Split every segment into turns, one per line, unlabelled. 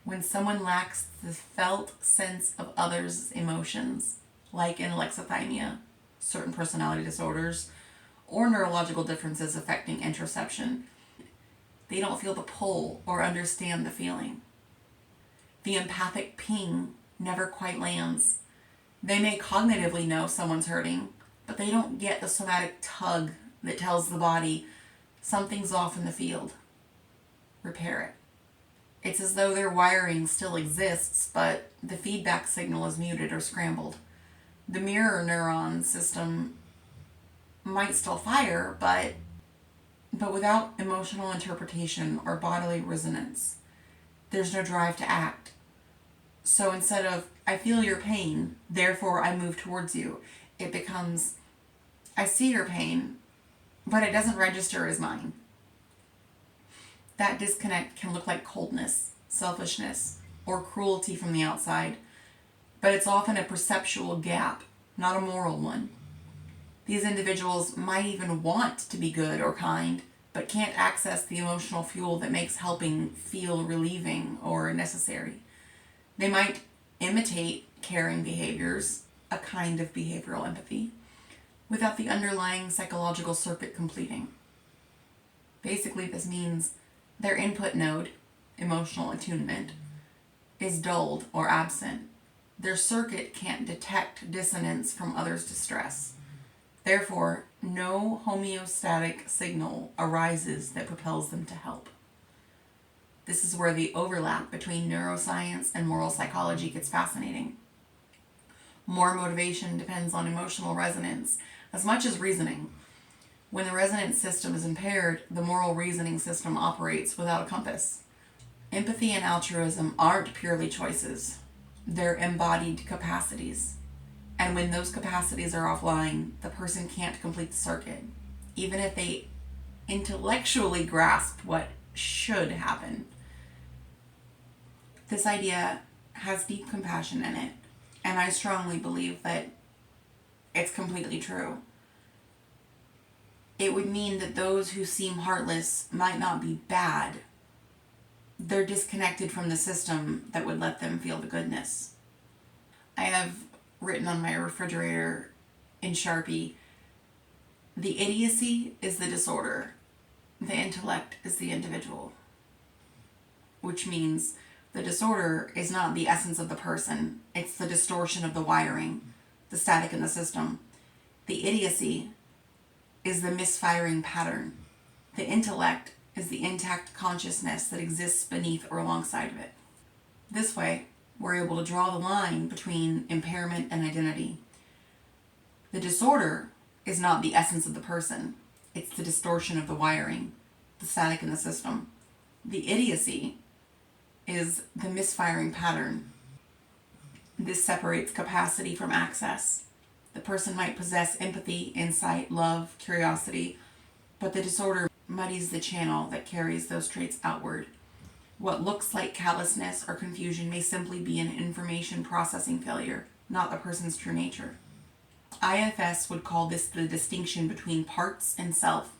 When someone lacks the felt sense of others' emotions, like in alexithymia, certain personality disorders, or neurological differences affecting interoception, they don't feel the pull or understand the feeling. The empathic ping never quite lands. They may cognitively know someone's hurting, but they don't get the somatic tug that tells the body something's off in the field. Repair it. It's as though their wiring still exists, but the feedback signal is muted or scrambled. The mirror neuron system might still fire, but without emotional interpretation or bodily resonance, there's no drive to act. So instead of, I feel your pain, therefore I move towards you, it becomes, I see your pain, but it doesn't register as mine. That disconnect can look like coldness, selfishness, or cruelty from the outside, but it's often a perceptual gap, not a moral one. These individuals might even want to be good or kind, but can't access the emotional fuel that makes helping feel relieving or necessary. They might imitate caring behaviors, a kind of behavioral empathy, without the underlying psychological circuit completing. Basically, this means their input node, emotional attunement, is dulled or absent. Their circuit can't detect dissonance from others' distress. Therefore, no homeostatic signal arises that propels them to help. This is where the overlap between neuroscience and moral psychology gets fascinating. More motivation depends on emotional resonance as much as reasoning. When the resonance system is impaired, the moral reasoning system operates without a compass. Empathy and altruism aren't purely choices. They're embodied capacities. And when those capacities are offline, the person can't complete the circuit, even if they intellectually grasp what should happen. This idea has deep compassion in it, and I strongly believe that it's completely true. It would mean that those who seem heartless might not be bad. They're disconnected from the system that would let them feel the goodness. I have written on my refrigerator in Sharpie, the idiocy is the disorder, the intellect is the individual. Which means the disorder is not the essence of the person, it's the distortion of the wiring, the static in the system. The idiocy is the misfiring pattern. The intellect is the intact consciousness that exists beneath or alongside of it. This way, we're able to draw the line between impairment and identity. The disorder is not the essence of the person, it's the distortion of the wiring, the static in the system. The idiocy is the misfiring pattern. This separates capacity from access. The person might possess empathy, insight, love, curiosity, but the disorder muddies the channel that carries those traits outward. What looks like callousness or confusion may simply be an information processing failure, not the person's true nature. IFS would call this the distinction between parts and self.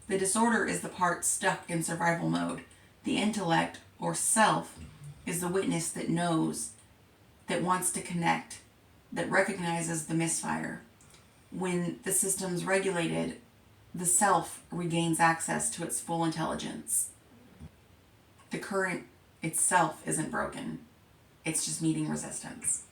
The disorder is the part stuck in survival mode. The intellect, or self, is the witness that knows, that wants to connect, that recognizes the misfire. When the system's regulated, the self regains access to its full intelligence. The current itself isn't broken. It's just meeting resistance.